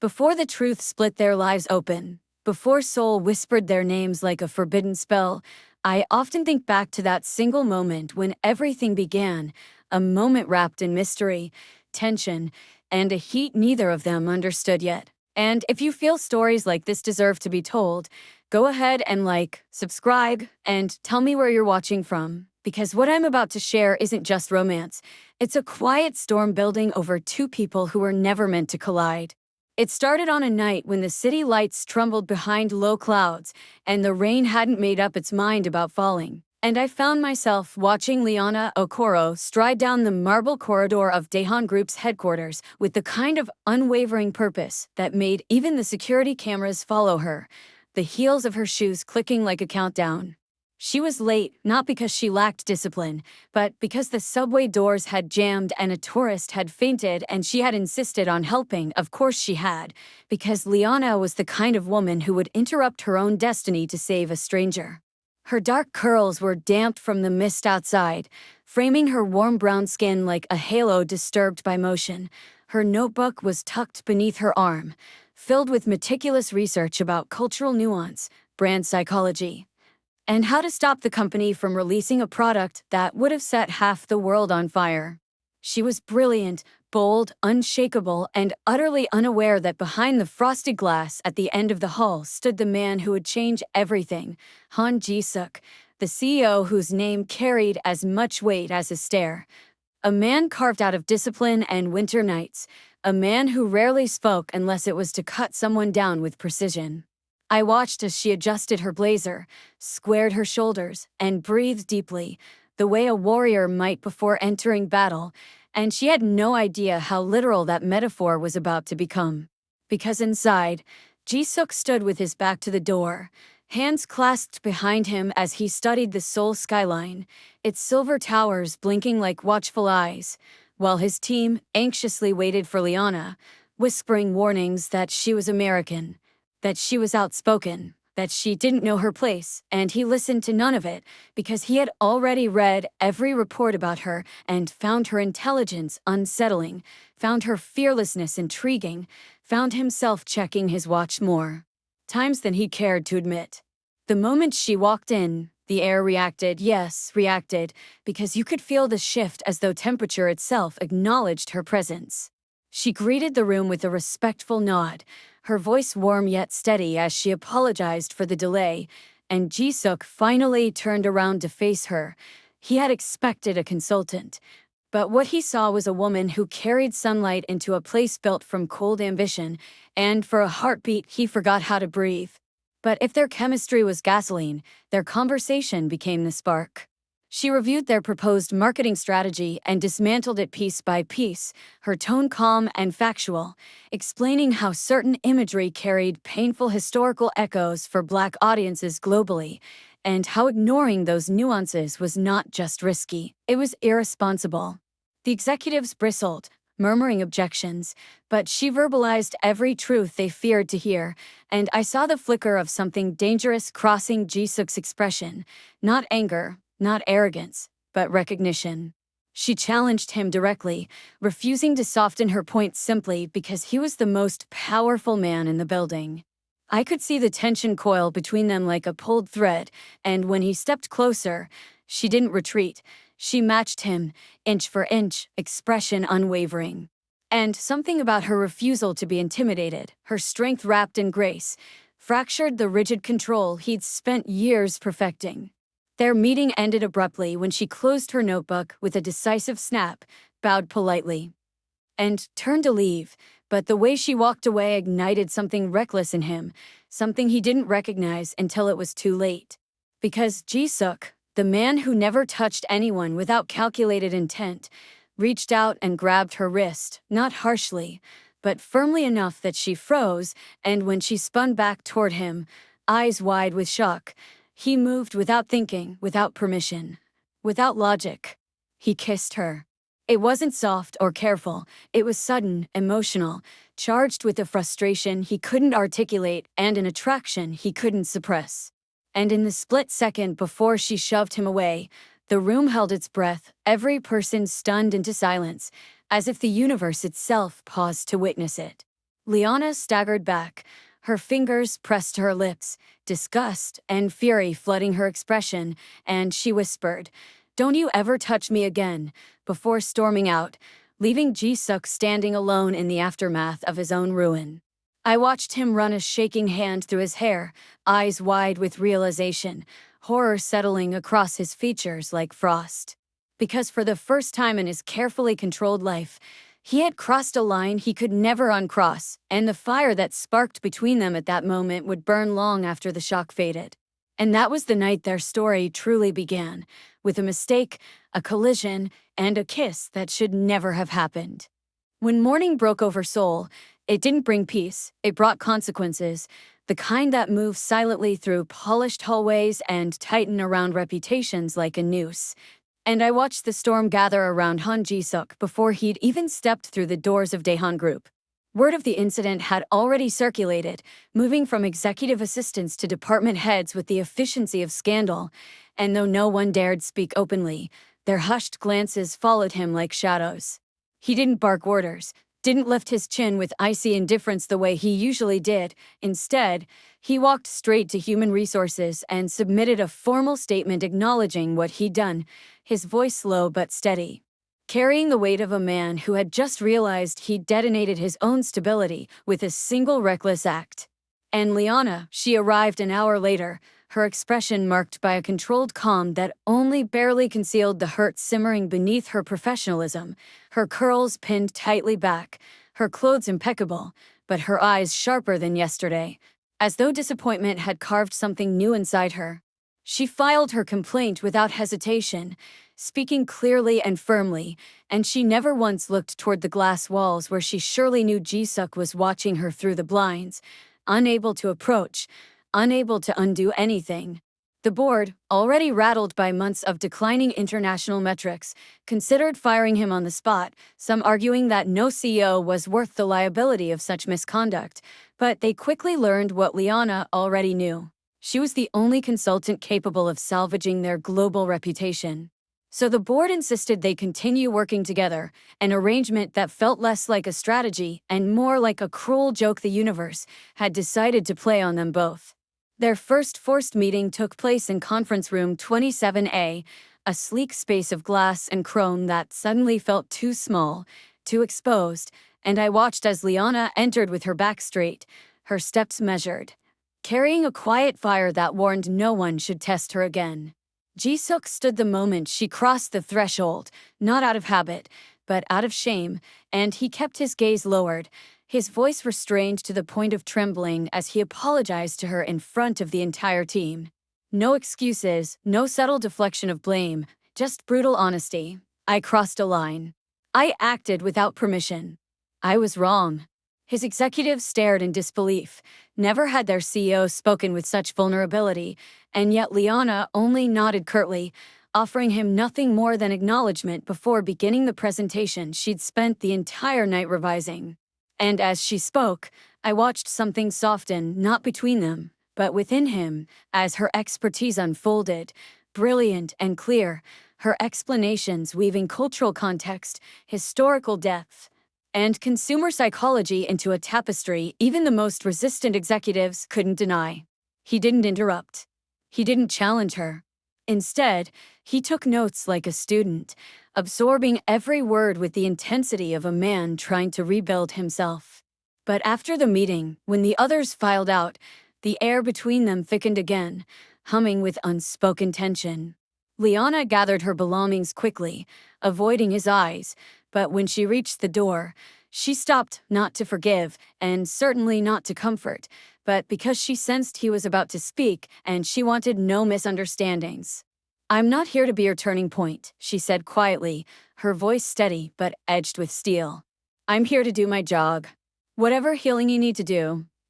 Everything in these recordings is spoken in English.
Before the truth split their lives open, before Seoul whispered their names like a forbidden spell, I often think back to that single moment when everything began, a moment wrapped in mystery, tension, and a heat neither of them understood yet. And if you feel stories like this deserve to be told, go ahead and subscribe, and tell me where you're watching from. Because what I'm about to share isn't just romance. It's a quiet storm building over two people who were never meant to collide. It started on a night when the city lights trembled behind low clouds, and the rain hadn't made up its mind about falling. And I found myself watching Liana Okoro stride down the marble corridor of Daehan Group's headquarters with the kind of unwavering purpose that made even the security cameras follow her, the heels of her shoes clicking like a countdown. She was late, not because she lacked discipline, but because the subway doors had jammed and a tourist had fainted and she had insisted on helping. Of course she had, because Liana was the kind of woman who would interrupt her own destiny to save a stranger. Her dark curls were damped from the mist outside, framing her warm brown skin like a halo disturbed by motion. Her notebook was tucked beneath her arm, filled with meticulous research about cultural nuance, brand psychology, and how to stop the company from releasing a product that would have set half the world on fire. She was brilliant, bold, unshakable, and utterly unaware that behind the frosted glass at the end of the hall stood the man who would change everything, Han Ji-suk, the CEO whose name carried as much weight as his stare. A man carved out of discipline and winter nights, a man who rarely spoke unless it was to cut someone down with precision. I watched as she adjusted her blazer, squared her shoulders, and breathed deeply, the way a warrior might before entering battle, and she had no idea how literal that metaphor was about to become. Because inside, Ji-suk stood with his back to the door, hands clasped behind him as he studied the Seoul skyline, its silver towers blinking like watchful eyes, while his team anxiously waited for Liana, whispering warnings that she was American, that she was outspoken, that she didn't know her place, and he listened to none of it because he had already read every report about her and found her intelligence unsettling, found her fearlessness intriguing, found himself checking his watch more times than he cared to admit. The moment she walked in, the air reacted, yes, reacted, because you could feel the shift as though temperature itself acknowledged her presence. She greeted the room with a respectful nod, her voice warm yet steady as she apologized for the delay, and Ji-suk finally turned around to face her. He had expected a consultant, but what he saw was a woman who carried sunlight into a place built from cold ambition, and for a heartbeat he forgot how to breathe. But if their chemistry was gasoline, their conversation became the spark. She reviewed their proposed marketing strategy and dismantled it piece by piece, her tone calm and factual, explaining how certain imagery carried painful historical echoes for Black audiences globally, and how ignoring those nuances was not just risky, it was irresponsible. The executives bristled, murmuring objections, but she verbalized every truth they feared to hear, and I saw the flicker of something dangerous crossing Ji-suk's expression, not anger, not arrogance, but recognition. She challenged him directly, refusing to soften her point simply because he was the most powerful man in the building. I could see the tension coil between them like a pulled thread, and when he stepped closer, she didn't retreat. She matched him, inch for inch, expression unwavering. And something about her refusal to be intimidated, her strength wrapped in grace, fractured the rigid control he'd spent years perfecting. Their meeting ended abruptly when she closed her notebook with a decisive snap, bowed politely, and turned to leave, but the way she walked away ignited something reckless in him, something he didn't recognize until it was too late. Because Ji-suk, the man who never touched anyone without calculated intent, reached out and grabbed her wrist, not harshly, but firmly enough that she froze, and when she spun back toward him, eyes wide with shock, he moved without thinking, without permission, without logic. He kissed her. It wasn't soft or careful, it was sudden, emotional, charged with a frustration he couldn't articulate and an attraction he couldn't suppress. And in the split second before she shoved him away, the room held its breath, every person stunned into silence, as if the universe itself paused to witness it. Liana staggered back, her fingers pressed to her lips, disgust and fury flooding her expression, and she whispered, "Don't you ever touch me again," before storming out, leaving Ji-suk standing alone in the aftermath of his own ruin. I watched him run a shaking hand through his hair, eyes wide with realization, horror settling across his features like frost. Because for the first time in his carefully controlled life, he had crossed a line he could never uncross, and the fire that sparked between them at that moment would burn long after the shock faded. And that was the night their story truly began, with a mistake, a collision, and a kiss that should never have happened. When morning broke over Seoul, it didn't bring peace, it brought consequences, the kind that move silently through polished hallways and tighten around reputations like a noose. And I watched the storm gather around Han Ji-suk before he'd even stepped through the doors of Daehan Group. Word of the incident had already circulated, moving from executive assistants to department heads with the efficiency of scandal, and though no one dared speak openly, their hushed glances followed him like shadows. He didn't bark orders, didn't lift his chin with icy indifference the way he usually did. Instead, he walked straight to human resources and submitted a formal statement acknowledging what he'd done, his voice slow but steady, carrying the weight of a man who had just realized he'd detonated his own stability with a single reckless act. And Liana, she arrived an hour later, her expression marked by a controlled calm that only barely concealed the hurt simmering beneath her professionalism, her curls pinned tightly back, her clothes impeccable, but her eyes sharper than yesterday, as though disappointment had carved something new inside her. She filed her complaint without hesitation, speaking clearly and firmly, and she never once looked toward the glass walls where she surely knew Ji-suk was watching her through the blinds, unable to approach, unable to undo anything. The board, already rattled by months of declining international metrics, considered firing him on the spot, some arguing that no CEO was worth the liability of such misconduct, but they quickly learned what Liana already knew. She was the only consultant capable of salvaging their global reputation. So the board insisted they continue working together, an arrangement that felt less like a strategy and more like a cruel joke the universe had decided to play on them both. Their first forced meeting took place in Conference Room 27A, a sleek space of glass and chrome that suddenly felt too small, too exposed, and I watched as Liana entered with her back straight, her steps measured, carrying a quiet fire that warned no one should test her again. Ji-suk stood the moment she crossed the threshold, not out of habit, but out of shame, and he kept his gaze lowered, his voice restrained to the point of trembling as he apologized to her in front of the entire team. No excuses, no subtle deflection of blame, just brutal honesty. I crossed a line. I acted without permission. I was wrong. His executives stared in disbelief. Never had their CEO spoken with such vulnerability, and yet Liana only nodded curtly, offering him nothing more than acknowledgement before beginning the presentation she'd spent the entire night revising. And as she spoke, I watched something soften, not between them, but within him, as her expertise unfolded, brilliant and clear, her explanations weaving cultural context, historical depth, and consumer psychology into a tapestry even the most resistant executives couldn't deny. He didn't interrupt. He didn't challenge her. Instead, he took notes like a student, absorbing every word with the intensity of a man trying to rebuild himself. But after the meeting, when the others filed out, the air between them thickened again, humming with unspoken tension. Liana gathered her belongings quickly, avoiding his eyes, but when she reached the door, she stopped, not to forgive, and certainly not to comfort, but because she sensed he was about to speak and she wanted no misunderstandings. "I'm not here to be your turning point," she said quietly, her voice steady but edged with steel. "I'm here to do my job. Whatever healing you need to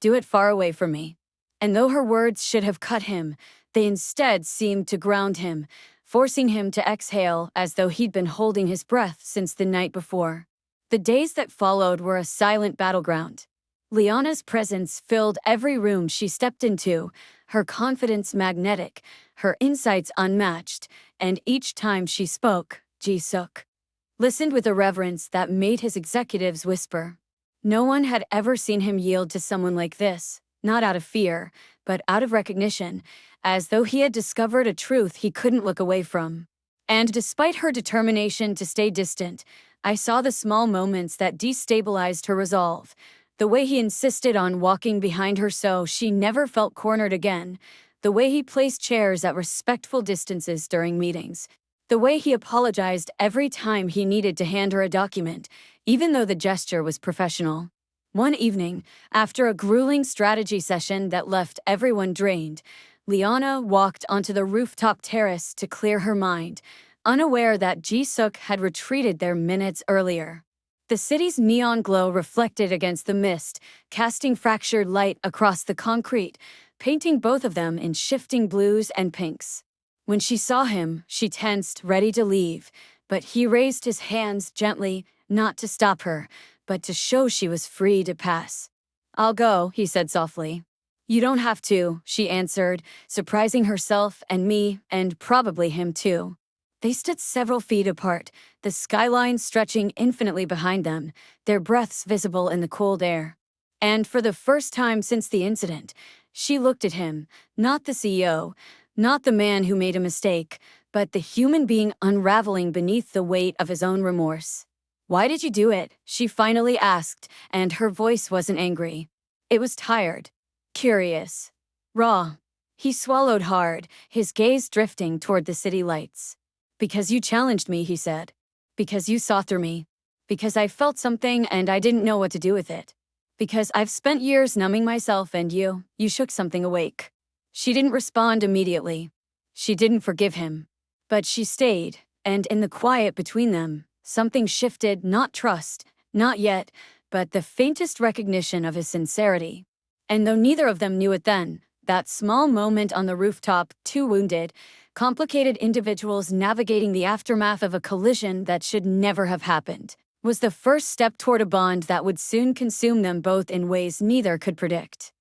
do it far away from me." And though her words should have cut him, they instead seemed to ground him, forcing him to exhale as though he'd been holding his breath since the night before. The days that followed were a silent battleground. Liana's presence filled every room she stepped into, her confidence magnetic, her insights unmatched, and each time she spoke, Ji-suk listened with a reverence that made his executives whisper. No one had ever seen him yield to someone like this, not out of fear, but out of recognition, as though he had discovered a truth he couldn't look away from. And despite her determination to stay distant, I saw the small moments that destabilized her resolve. The way he insisted on walking behind her so she never felt cornered again. The way he placed chairs at respectful distances during meetings. The way he apologized every time he needed to hand her a document, even though the gesture was professional. One evening, after a grueling strategy session that left everyone drained, Liana walked onto the rooftop terrace to clear her mind, unaware that Ji-suk had retreated there minutes earlier. The city's neon glow reflected against the mist, casting fractured light across the concrete, painting both of them in shifting blues and pinks. When she saw him, she tensed, ready to leave, but he raised his hands gently, not to stop her, but to show she was free to pass. "I'll go," he said softly. "You don't have to," she answered, surprising herself and me, and probably him too. They stood several feet apart, the skyline stretching infinitely behind them, their breaths visible in the cold air. And for the first time since the incident, she looked at him, not the CEO, not the man who made a mistake, but the human being unraveling beneath the weight of his own remorse. "Why did you do it?" she finally asked, and her voice wasn't angry. It was tired, curious, raw. He swallowed hard, his gaze drifting toward the city lights. "Because you challenged me," he said. "Because you saw through me. Because I felt something and I didn't know what to do with it. Because I've spent years numbing myself and you shook something awake." She didn't respond immediately. She didn't forgive him. But she stayed, and in the quiet between them, something shifted, not trust, not yet, but the faintest recognition of his sincerity. And though neither of them knew it then, that small moment on the rooftop, two wounded, complicated individuals navigating the aftermath of a collision that should never have happened, was the first step toward a bond that would soon consume them both in ways neither could predict.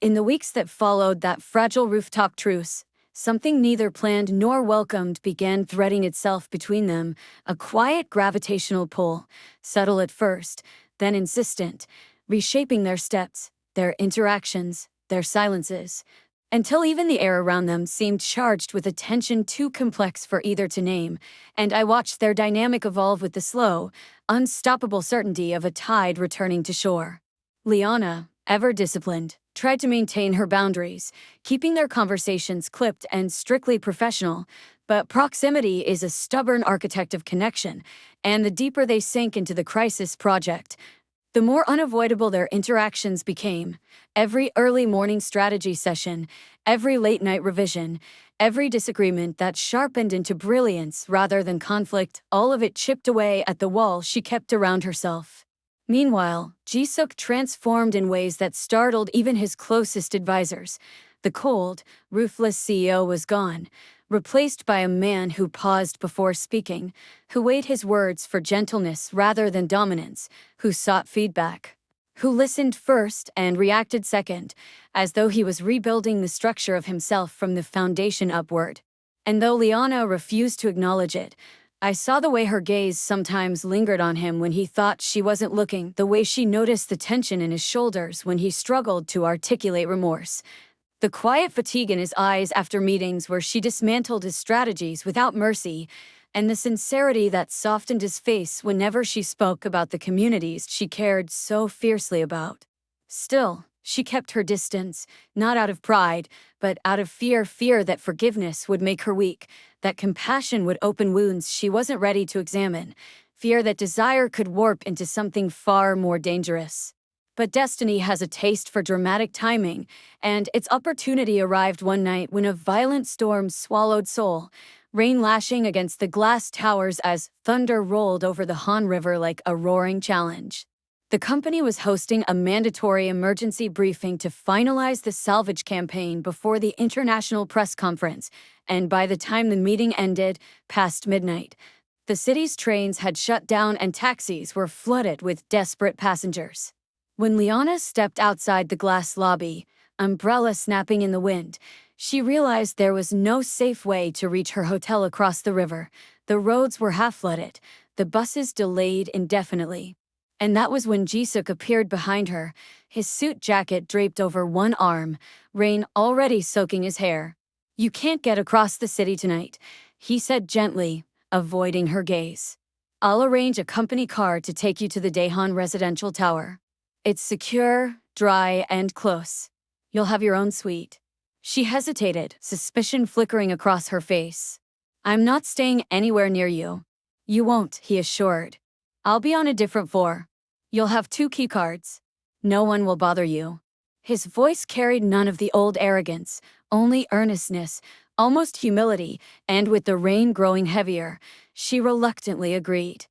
In the weeks that followed that fragile rooftop truce, something neither planned nor welcomed began threading itself between them, a quiet gravitational pull, subtle at first, then insistent, reshaping their steps, their interactions, their silences, until even the air around them seemed charged with a tension too complex for either to name, and I watched their dynamic evolve with the slow, unstoppable certainty of a tide returning to shore. Liana, ever disciplined, tried to maintain her boundaries, keeping their conversations clipped and strictly professional, but proximity is a stubborn architect of connection, and the deeper they sank into the crisis project, the more unavoidable their interactions became. Every early morning strategy session, every late-night revision, every disagreement that sharpened into brilliance rather than conflict, all of it chipped away at the wall she kept around herself. Meanwhile, Ji-suk transformed in ways that startled even his closest advisors. The cold, ruthless CEO was gone, replaced by a man who paused before speaking, who weighed his words for gentleness rather than dominance, who sought feedback, who listened first and reacted second, as though he was rebuilding the structure of himself from the foundation upward. And though Liana refused to acknowledge it, I saw the way her gaze sometimes lingered on him when he thought she wasn't looking, the way she noticed the tension in his shoulders when he struggled to articulate remorse, the quiet fatigue in his eyes after meetings where she dismantled his strategies without mercy, and the sincerity that softened his face whenever she spoke about the communities she cared so fiercely about. Still, she kept her distance, not out of pride, but out of fear that forgiveness would make her weak, that compassion would open wounds she wasn't ready to examine, fear that desire could warp into something far more dangerous. But destiny has a taste for dramatic timing, and its opportunity arrived one night when a violent storm swallowed Seoul, rain lashing against the glass towers as thunder rolled over the Han River like a roaring challenge. The company was hosting a mandatory emergency briefing to finalize the salvage campaign before the international press conference, and by the time the meeting ended, past midnight, the city's trains had shut down and taxis were flooded with desperate passengers. When Liana stepped outside the glass lobby, umbrella snapping in the wind, she realized there was no safe way to reach her hotel across the river. The roads were half-flooded, the buses delayed indefinitely. And that was when Jisuk appeared behind her, his suit jacket draped over one arm, rain already soaking his hair. "You can't get across the city tonight," he said gently, avoiding her gaze. "I'll arrange a company car to take you to the Daehan residential tower. It's secure, dry, and close. You'll have your own suite." She hesitated, suspicion flickering across her face. "I'm not staying anywhere near you." "You won't," he assured. "I'll be on a different floor. You'll have 2 keycards. No one will bother you." His voice carried none of the old arrogance, only earnestness, almost humility, and with the rain growing heavier, she reluctantly agreed.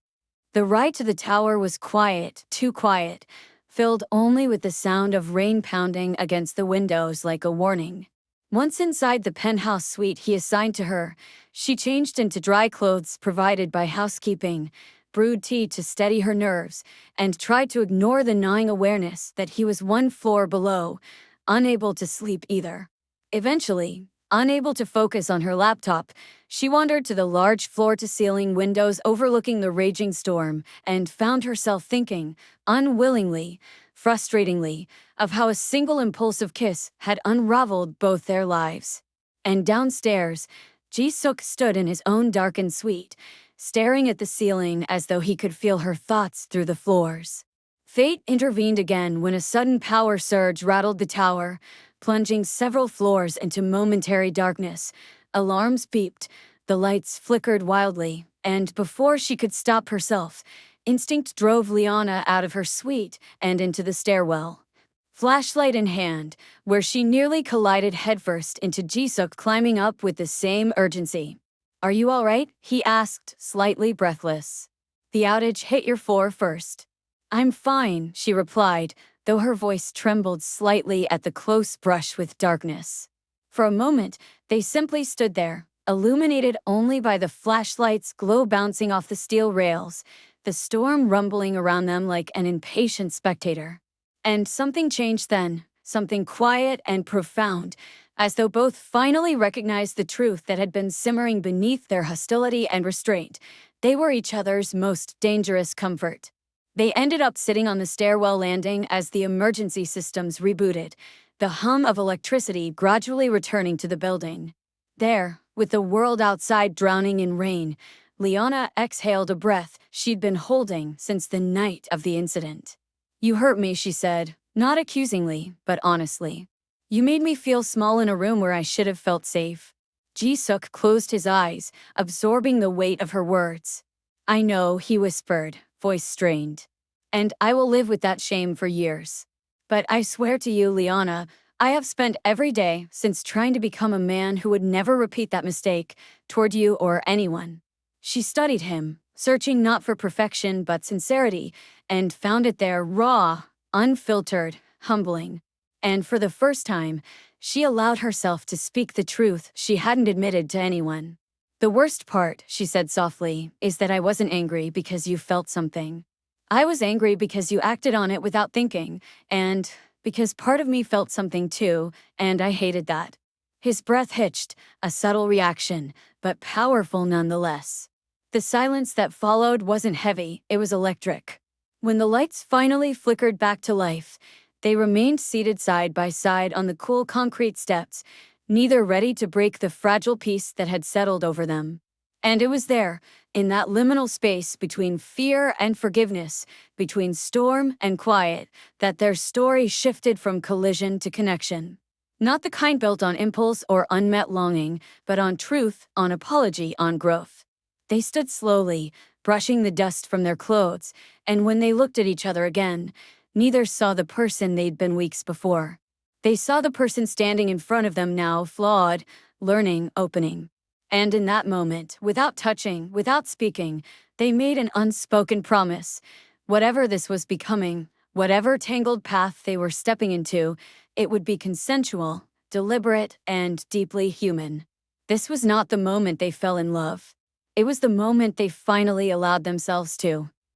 The ride to the tower was quiet, too quiet, filled only with the sound of rain pounding against the windows like a warning. Once inside the penthouse suite he assigned to her, she changed into dry clothes provided by housekeeping, brewed tea to steady her nerves, and tried to ignore the gnawing awareness that he was 1 floor below, unable to sleep either. Eventually, unable to focus on her laptop, she wandered to the large floor-to-ceiling windows overlooking the raging storm and found herself thinking, unwillingly, frustratingly, of how a single impulsive kiss had unraveled both their lives. And downstairs, Ji-suk stood in his own darkened suite, staring at the ceiling as though he could feel her thoughts through the floors. Fate intervened again when a sudden power surge rattled the tower, plunging several floors into momentary darkness. Alarms beeped, the lights flickered wildly, and before she could stop herself, instinct drove Liana out of her suite and into the stairwell. Flashlight in hand, where she nearly collided headfirst into Jisuk climbing up with the same urgency. "Are you all right?" he asked, slightly breathless. "The outage hit your floor first." "I'm fine," she replied, though her voice trembled slightly at the close brush with darkness. For a moment, they simply stood there, illuminated only by the flashlight's glow bouncing off the steel rails, the storm rumbling around them like an impatient spectator. And something changed then, something quiet and profound, as though both finally recognized the truth that had been simmering beneath their hostility and restraint. They were each other's most dangerous comfort. They ended up sitting on the stairwell landing as the emergency systems rebooted, the hum of electricity gradually returning to the building. There, with the world outside drowning in rain, Liana exhaled a breath she'd been holding since the night of the incident. "You hurt me," she said, not accusingly, but honestly. "You made me feel small in a room where I should have felt safe." Ji-suk closed his eyes, absorbing the weight of her words. "I know," he whispered, voice strained. "And I will live with that shame for years. But I swear to you, Liana, I have spent every day since trying to become a man who would never repeat that mistake toward you or anyone." She studied him, searching not for perfection but sincerity, and found it there raw, unfiltered, humbling. And for the first time, she allowed herself to speak the truth she hadn't admitted to anyone. "The worst part," she said softly, "is that I wasn't angry because you felt something. I was angry because you acted on it without thinking, and because part of me felt something too, and I hated that." His breath hitched, a subtle reaction, but powerful nonetheless. The silence that followed wasn't heavy, it was electric. When the lights finally flickered back to life, they remained seated side by side on the cool concrete steps, neither ready to break the fragile peace that had settled over them. And it was there, in that liminal space between fear and forgiveness, between storm and quiet, that their story shifted from collision to connection. Not the kind built on impulse or unmet longing, but on truth, on apology, on growth. They stood slowly, brushing the dust from their clothes, and when they looked at each other again, neither saw the person they'd been weeks before. They saw the person standing in front of them now, flawed, learning, opening. And in that moment, without touching, without speaking, they made an unspoken promise. Whatever this was becoming, whatever tangled path they were stepping into, it would be consensual, deliberate, and deeply human. This was not the moment they fell in love. It was the moment they finally allowed themselves to.